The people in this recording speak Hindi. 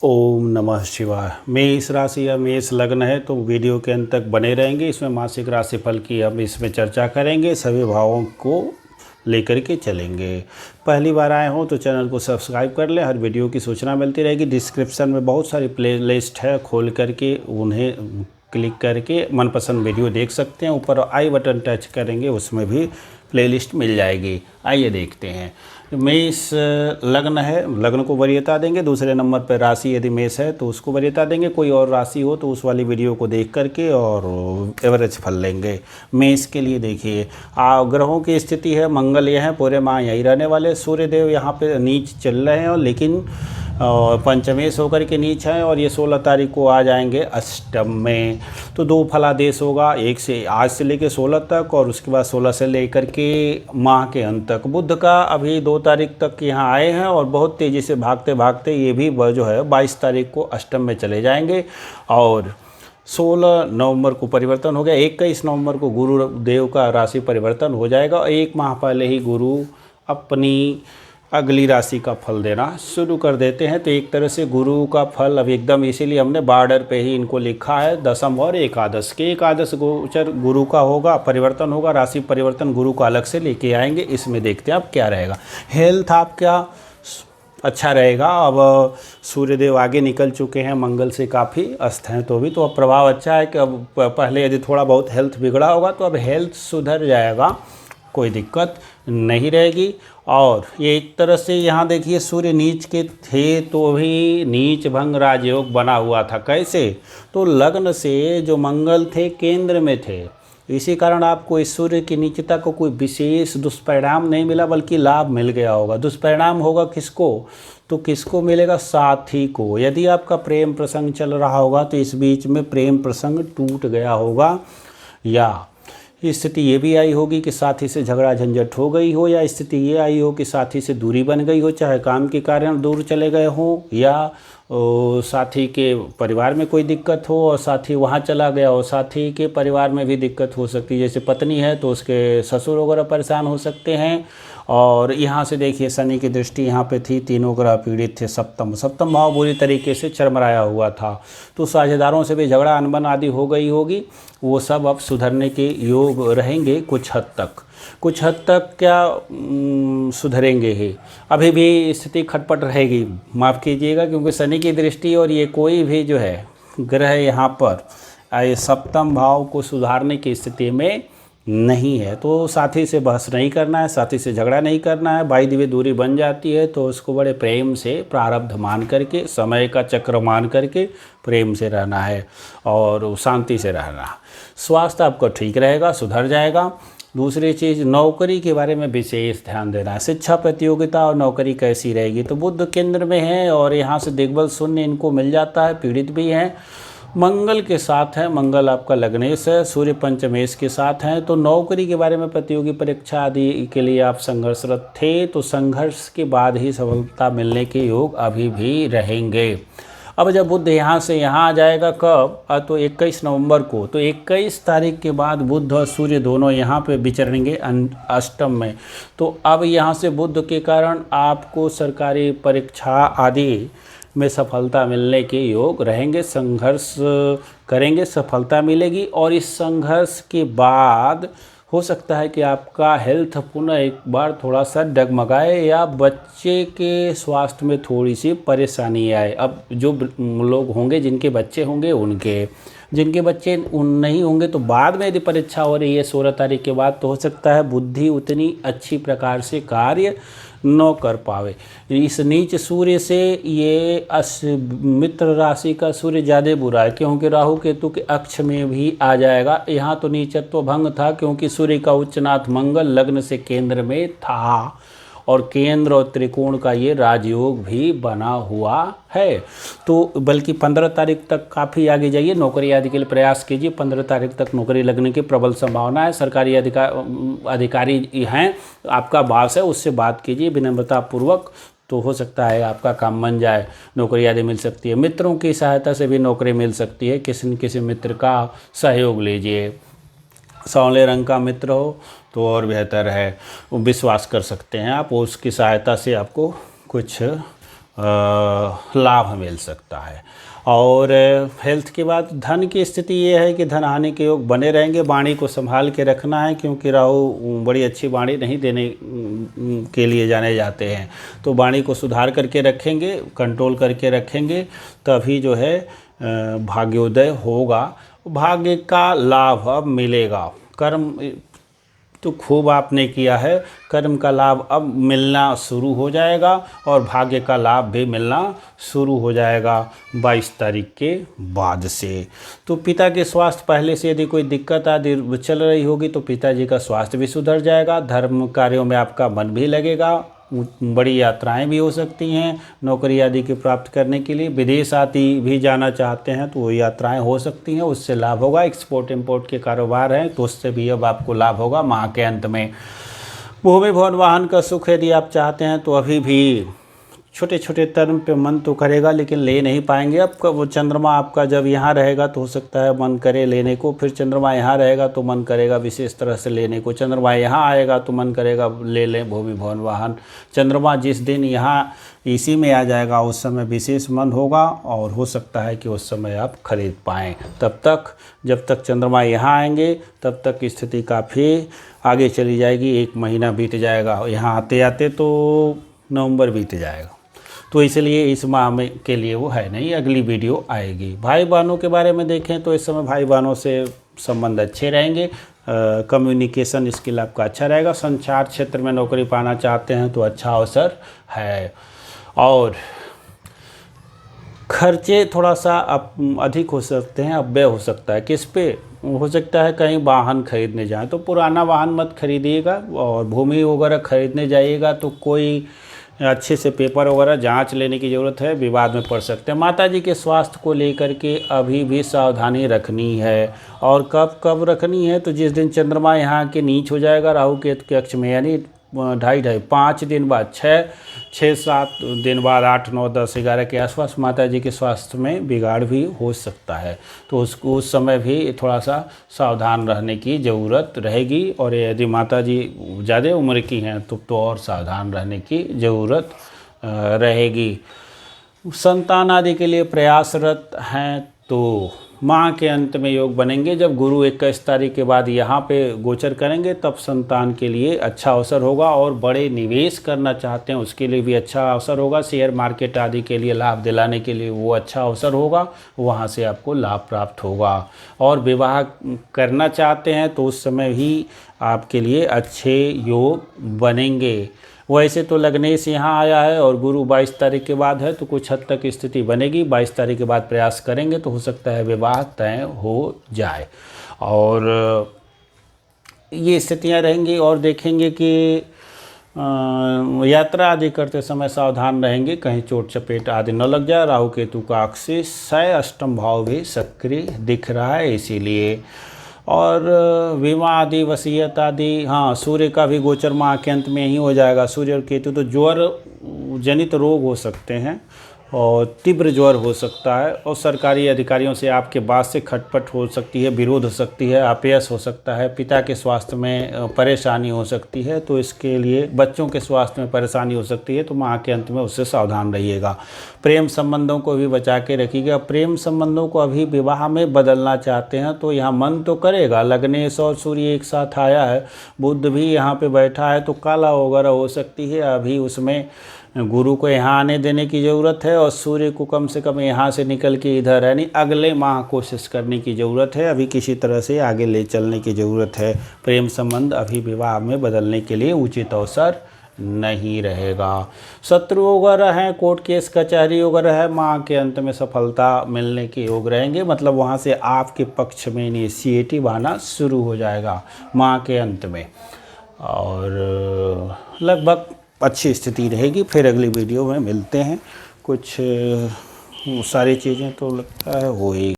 ओम नमः शिवाय। मेष राशि या मेष लग्न है तो वीडियो के अंत तक बने रहेंगे। इसमें मासिक राशिफल की हम इसमें चर्चा करेंगे, सभी भावों को लेकर के चलेंगे। पहली बार आए हो तो चैनल को सब्सक्राइब कर लें, हर वीडियो की सूचना मिलती रहेगी। डिस्क्रिप्शन में बहुत सारी प्ले लिस्ट है, खोल करके उन्हें क्लिक करके मनपसंद वीडियो देख सकते हैं। ऊपर आई बटन टच करेंगे, उसमें भी प्लेलिस्ट मिल जाएगी। आइए देखते हैं। मेष लग्न है, लग्न को वरीयता देंगे। दूसरे नंबर पर राशि यदि मेष है तो उसको वरीयता देंगे। कोई और राशि हो तो उस वाली वीडियो को देख करके और एवरेज फल लेंगे। मेष के लिए देखिए ग्रहों की स्थिति है, मंगल यह है, पूरे माह यहीं रहने वाले। सूर्यदेव यहाँ पे नीच चल रहे हैं और लेकिन पंचमेश होकर के नीच हैं और ये 16 तारीख को आ जाएंगे अष्टम में। तो दो फलादेश होगा, एक से आज से लेकर 16 तक और उसके बाद 16 से लेकर के माह के अंत तक। बुध का अभी 2 तारीख तक यहाँ आए हैं और बहुत तेज़ी से भागते भागते ये भी जो है 22 तारीख को अष्टम में चले जाएंगे। और 16 नवंबर को परिवर्तन हो गया। 21 नवंबर को गुरु देव का राशि परिवर्तन हो जाएगा और एक माह पहले ही गुरु अपनी अगली राशि का फल देना शुरू कर देते हैं। तो एक तरह से गुरु का फल अब एकदम, इसीलिए हमने बॉर्डर पे ही इनको लिखा है। दशम और एकादश के, एकादश गोचर गुरु का होगा, परिवर्तन होगा, राशि परिवर्तन गुरु का अलग से लेके आएंगे। इसमें देखते हैं अब क्या रहेगा। हेल्थ आपका अच्छा रहेगा। अब सूर्यदेव आगे निकल चुके हैं, मंगल से काफ़ी अस्त हैं तो भी, तो अब प्रभाव अच्छा है कि अब पहले यदि थोड़ा बहुत हेल्थ बिगड़ा होगा तो अब हेल्थ सुधर जाएगा, कोई दिक्कत नहीं रहेगी। और ये एक तरह से यहाँ देखिए सूर्य नीच के थे तो भी नीच भंग राजयोग बना हुआ था। कैसे? तो लग्न से जो मंगल थे केंद्र में थे, इसी कारण आपको इस सूर्य की नीचता को कोई विशेष दुष्परिणाम नहीं मिला, बल्कि लाभ मिल गया होगा। दुष्परिणाम होगा किसको? तो किसको मिलेगा? साथी को। यदि आपका प्रेम प्रसंग चल रहा होगा तो इस बीच में प्रेम प्रसंग टूट गया होगा, या स्थिति ये भी आई होगी कि साथी से झगड़ा झंझट हो गई हो, या स्थिति ये आई हो कि साथी से दूरी बन गई हो, चाहे काम के कारण दूर चले गए हों या साथी के परिवार में कोई दिक्कत हो और साथी वहाँ चला गया हो। साथी के परिवार में भी दिक्कत हो सकती है, जैसे पत्नी है तो उसके ससुर वगैरह परेशान हो सकते हैं। और यहाँ से देखिए शनि की दृष्टि यहाँ पे थी, तीनों ग्रह पीड़ित थे। सप्तम भाव बुरी तरीके से चरमराया हुआ था, तो साझेदारों से भी झगड़ा अनबन आदि हो गई होगी। वो सब अब सुधरने के योग रहेंगे कुछ हद तक। कुछ हद तक क्या सुधरेंगे ही, अभी भी स्थिति खटपट रहेगी, माफ़ कीजिएगा, क्योंकि शनि की दृष्टि और ये कोई भी जो है ग्रह यहाँ पर सप्तम भाव को सुधारने की स्थिति में नहीं है। तो साथी से बहस नहीं करना है, साथी से झगड़ा नहीं करना है। बाई दिव्य दूरी बन जाती है तो उसको बड़े प्रेम से प्रारब्ध मान करके, समय का चक्र मान करके प्रेम से रहना है और शांति से रहना है। स्वास्थ्य आपका ठीक रहेगा, सुधर जाएगा। दूसरी चीज़, नौकरी के बारे में विशेष ध्यान देना है। शिक्षा प्रतियोगिता और नौकरी कैसी रहेगी? तो बुध केंद्र में है और यहाँ से दिग्बल शून्य इनको मिल जाता है, पीड़ित भी हैं। मंगल के साथ है, मंगल आपका लग्नेश है, सूर्य पंचमेश के साथ हैं। तो नौकरी के बारे में, प्रतियोगी परीक्षा आदि के लिए आप संघर्षरत थे तो संघर्ष के बाद ही सफलता मिलने के योग अभी भी रहेंगे। अब जब बुध यहाँ से यहाँ आ जाएगा कब? तो 21 नवंबर को। तो 21 तारीख के बाद बुध और सूर्य दोनों यहाँ पे विचरेंगे अष्टम में। तो अब यहाँ से बुध के कारण आपको सरकारी परीक्षा आदि में सफलता मिलने के योग रहेंगे। संघर्ष करेंगे, सफलता मिलेगी। और इस संघर्ष के बाद हो सकता है कि आपका हेल्थ पुनः एक बार थोड़ा सा डगमगाए या बच्चे के स्वास्थ्य में थोड़ी सी परेशानी आए। अब जो लोग होंगे जिनके बच्चे होंगे उनके, जिनके बच्चे नहीं होंगे तो बाद में यदि परीक्षा हो रही है 16 तारीख के बाद, तो हो सकता है बुद्धि उतनी अच्छी प्रकार से कार्य न कर पावे। इस नीच सूर्य से ये मित्र राशि का सूर्य ज़्यादा बुरा है, क्योंकि राहु केतु के अक्ष में भी आ जाएगा। यहाँ तो नीचत्व भंग था क्योंकि सूर्य का उच्चनाथ मंगल लग्न से केंद्र में था और केंद्र और त्रिकोण का ये राजयोग भी बना हुआ है। तो बल्कि 15 तारीख तक काफ़ी आगे जाइए, नौकरी आदि के लिए प्रयास कीजिए। 15 तारीख तक नौकरी लगने की प्रबल संभावना है। सरकारी अधिकारी हैं, आपका बॉस है, उससे बात कीजिए विनम्रतापूर्वक, तो हो सकता है आपका काम बन जाए, नौकरी आदि मिल सकती है। मित्रों की सहायता से भी नौकरी मिल सकती है, किसी न किसी मित्र का सहयोग लीजिए। सांवले रंग का मित्र हो तो और बेहतर है, विश्वास कर सकते हैं आप, उसकी सहायता से आपको कुछ लाभ मिल सकता है। और हेल्थ के बाद धन की स्थिति ये है कि धन हानि के योग बने रहेंगे। वाणी को संभाल के रखना है, क्योंकि राहु बड़ी अच्छी वाणी नहीं देने के लिए जाने जाते हैं। तो वाणी को सुधार करके रखेंगे, कंट्रोल करके रखेंगे, तभी जो है भाग्योदय होगा, भाग्य का लाभ अब मिलेगा। कर्म तो खूब आपने किया है, कर्म का लाभ अब मिलना शुरू हो जाएगा और भाग्य का लाभ भी मिलना शुरू हो जाएगा 22 तारीख के बाद से। तो पिता के स्वास्थ्य पहले से यदि कोई दिक्कत आदि चल रही होगी तो पिताजी का स्वास्थ्य भी सुधर जाएगा। धर्म कार्यों में आपका मन भी लगेगा, बड़ी यात्राएं भी हो सकती हैं नौकरी आदि की प्राप्त करने के लिए। विदेश आदि भी जाना चाहते हैं तो वो यात्राएं हो सकती हैं, उससे लाभ होगा। एक्सपोर्ट इंपोर्ट के कारोबार हैं तो उससे भी अब आपको लाभ होगा माह के अंत में। भूमि भवन वाहन का सुख यदि आप चाहते हैं तो अभी भी छोटे छोटे टर्म पे मन तो करेगा, लेकिन ले नहीं पाएंगे। अब वो चंद्रमा आपका जब यहाँ रहेगा तो हो सकता है मन करे लेने को, फिर चंद्रमा यहाँ रहेगा तो मन करेगा विशेष तरह से लेने को। चंद्रमा यहाँ आएगा तो मन करेगा ले लें भूमि भवन वाहन। चंद्रमा जिस दिन यहाँ इसी में आ जाएगा उस समय विशेष मन होगा और हो सकता है कि उस समय आप खरीद पाएँ। तब तक जब तक चंद्रमा यहाँ आएंगे तब तक स्थिति काफ़ी आगे चली जाएगी। 1 महीना बीत जाएगा, यहाँ आते आते तो नवंबर बीत जाएगा। तो इसलिए इस माह में के लिए वो है नहीं, अगली वीडियो आएगी। भाई बहनों के बारे में देखें तो इस समय भाई बहनों से संबंध अच्छे रहेंगे। कम्युनिकेशन स्किल आपका अच्छा रहेगा। संचार क्षेत्र में नौकरी पाना चाहते हैं तो अच्छा अवसर है। और खर्चे थोड़ा सा अधिक हो सकते हैं, अपव्यय हो सकता है। किस पे हो सकता है? कहीं वाहन खरीदने जाएं तो पुराना वाहन मत खरीदिएगा, और भूमि वगैरह खरीदने जाइएगा तो कोई अच्छे से पेपर वगैरह जांच लेने की ज़रूरत है, विवाद में पड़ सकते हैं। माताजी के स्वास्थ्य को लेकर के अभी भी सावधानी रखनी है। और कब कब रखनी है? तो जिस दिन चंद्रमा यहाँ के नीच हो जाएगा राहु केतु के अक्ष में, यानी 5 दिन बाद, 6-7 दिन बाद, 8, 9, 10, 11 के आसपास माताजी के स्वास्थ्य में बिगाड़ भी हो सकता है। तो उसको उस समय भी थोड़ा सा सावधान रहने की ज़रूरत रहेगी। और यदि माताजी ज़्यादा उम्र की हैं तो और सावधान रहने की ज़रूरत रहेगी। संतान आदि के लिए प्रयासरत हैं तो माह के अंत में योग बनेंगे। जब गुरु 21 तारीख के बाद यहाँ पे गोचर करेंगे तब संतान के लिए अच्छा अवसर होगा। और बड़े निवेश करना चाहते हैं उसके लिए भी अच्छा अवसर होगा। शेयर मार्केट आदि के लिए लाभ दिलाने के लिए वो अच्छा अवसर होगा, वहाँ से आपको लाभ प्राप्त होगा। और विवाह करना चाहते हैं तो उस समय भी आपके लिए अच्छे योग बनेंगे। वैसे तो लग्नेश यहाँ आया है और गुरु 22 तारीख के बाद है तो कुछ हद तक स्थिति बनेगी। 22 तारीख के बाद प्रयास करेंगे तो हो सकता है विवाह तय हो जाए। और ये स्थितियाँ रहेंगी। और देखेंगे कि यात्रा आदि करते समय सावधान रहेंगे, कहीं चोट चपेट आदि न लग जाए। राहु केतु का एक्सिस 6 भाव भी सक्रिय दिख रहा है इसीलिए। और विवाह आदि, वसीयत आदि, हाँ, सूर्य का भी गोचर माह के अंत में ही हो जाएगा। सूर्य और केतु तो ज्वर जनित रोग हो सकते हैं और तीव्र ज्वर हो सकता है। और सरकारी अधिकारियों से आपके बात से खटपट हो सकती है, विरोध हो सकती है, अपयश हो सकता है। पिता के स्वास्थ्य में परेशानी हो सकती है, तो इसके लिए बच्चों के स्वास्थ्य में परेशानी हो सकती है, तो माह के अंत में उससे सावधान रहिएगा। प्रेम संबंधों को भी बचा के रखिएगा। प्रेम संबंधों को अभी विवाह में बदलना चाहते हैं तो यहाँ मन तो करेगा। लग्नेश और सूर्य एक साथ आया है, बुध भी यहाँ पे बैठा है तो काला वगैरह हो सकती है। अभी उसमें गुरु को यहाँ आने देने की ज़रूरत है और सूर्य को कम से कम यहाँ से निकल के इधर, यानी अगले माह कोशिश करने की ज़रूरत है। अभी किसी तरह से आगे ले चलने की ज़रूरत है। प्रेम संबंध अभी विवाह में बदलने के लिए उचित अवसर नहीं रहेगा। शत्रु वगैरह हैं, कोर्ट केस कचहरी वगैरह है, माह के अंत में सफलता मिलने के योग रहेंगे। मतलब वहाँ से आपके पक्ष में इनिशिएटिव आना शुरू हो जाएगा माह के अंत में। और लगभग अच्छी स्थिति रहेगी। फिर अगली वीडियो में मिलते हैं। कुछ सारी चीज़ें तो लगता है हो ही